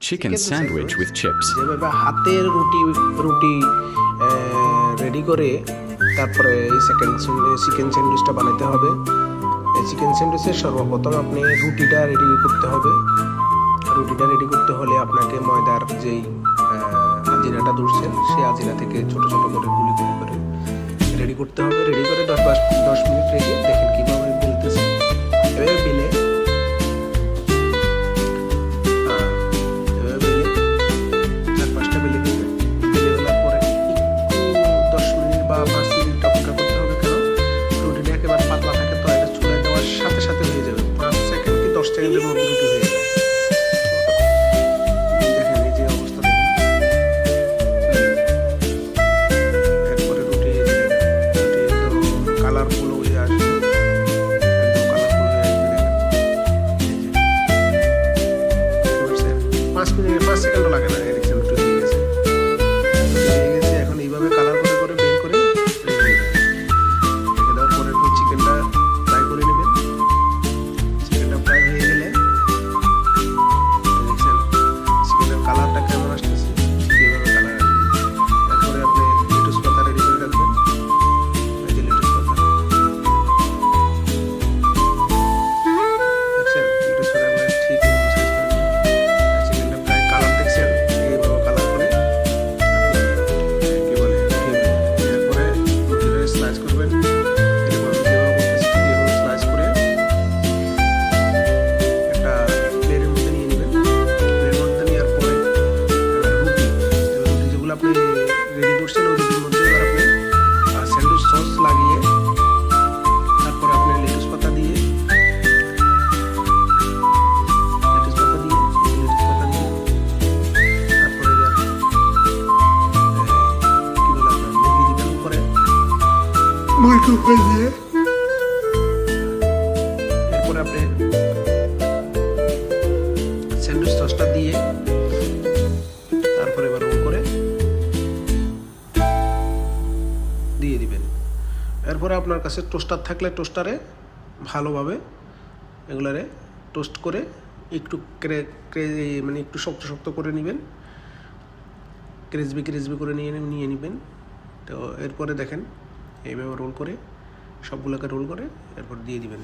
chicken sandwich with chips. যেভাবে হাতের রুটি রেডি করে তারপরে এই চিকেন স্যান্ডউইচটা বানাতে হবে। এই চিকেন স্যান্ডউইচের সর্বপ্রথম আপনি রুটিটা রেডি করতে হবে। রুটিটা রেডি করতে হলে আপনাকে ময়দার যেই আজিনাটা ধরছেন সেই আজিনা থেকে ছোট ছোট করে গুলি করে রেডি করতে হবে। রেডি করে 10 মিনিট রেখে দেখেন কীভাবে বেলতেছে। এভাবে বেলে সেকেন্ডের মধ্যে রুটি হয়ে যায়। দেখেন এই যে অবস্থা দেখেন। এরপরে রুটি একদম কালারফুল হয়ে আসবে, একদম কালারফুল হয়ে আসবে। দেখেন 5 সেকেন্ডও লাগে না, দেখছেন রুটি হয়ে গেছে। এখন এইভাবে কালার করে বের করে রেখে দেওয়ার পরে চিকেনটা ফ্রাই করে নেবেন। চিকেনটা ফ্রাই হয়ে গেলে দেখছেন চিকেনের কালারটা কেমন আসতেছে, কীভাবে কালার আসবে। তারপরে আপনি লেটুস পাতা রেডি করে রাখবেন। এই যে লেটুস পাতা দেখছেন, লেটুস পাতাগুলো ঠিক চিকেনটা প্রায় কালার দেখছেন, এইভাবে কালার করে কি বলে এরপরে রুটিটা স্লাইস করবেন। এরপর যেভাবে বলতেছি এইভাবে স্লাইস করে একটা প্লেটের মধ্যে নিয়ে নেবেন। প্লেটের মধ্যে নেওয়ার পরে রুটি যেগুলো আপনি রেডি করছেন ওই রুটির মধ্যে এবার আপনি স্যান্ডউইচ সস লাগিয়ে তারপরে আপনি লেটুস পাতা দিয়ে তারপরে এবার কি বলে আপনার মুরগি দিবেন উপরে, মুরগি উপরে দিয়ে এরপরে আপনি স্যান্ডউইচ সসটা দিয়ে তারপরে এবার রোল করে দিয়ে দিবেন। এরপরে আপনার কাছে টোস্টার থাকলে টোস্টারে ভালোভাবে এগুলারে টোস্ট করে একটু মানে একটু শক্ত শক্ত করে নেবেন, ক্রিসপি করে নিয়ে নেবেন। তো এরপরে দেখেন এইভাবে রোল করে সবগুলোকে রোল করে এরপর দিয়ে দিবেন।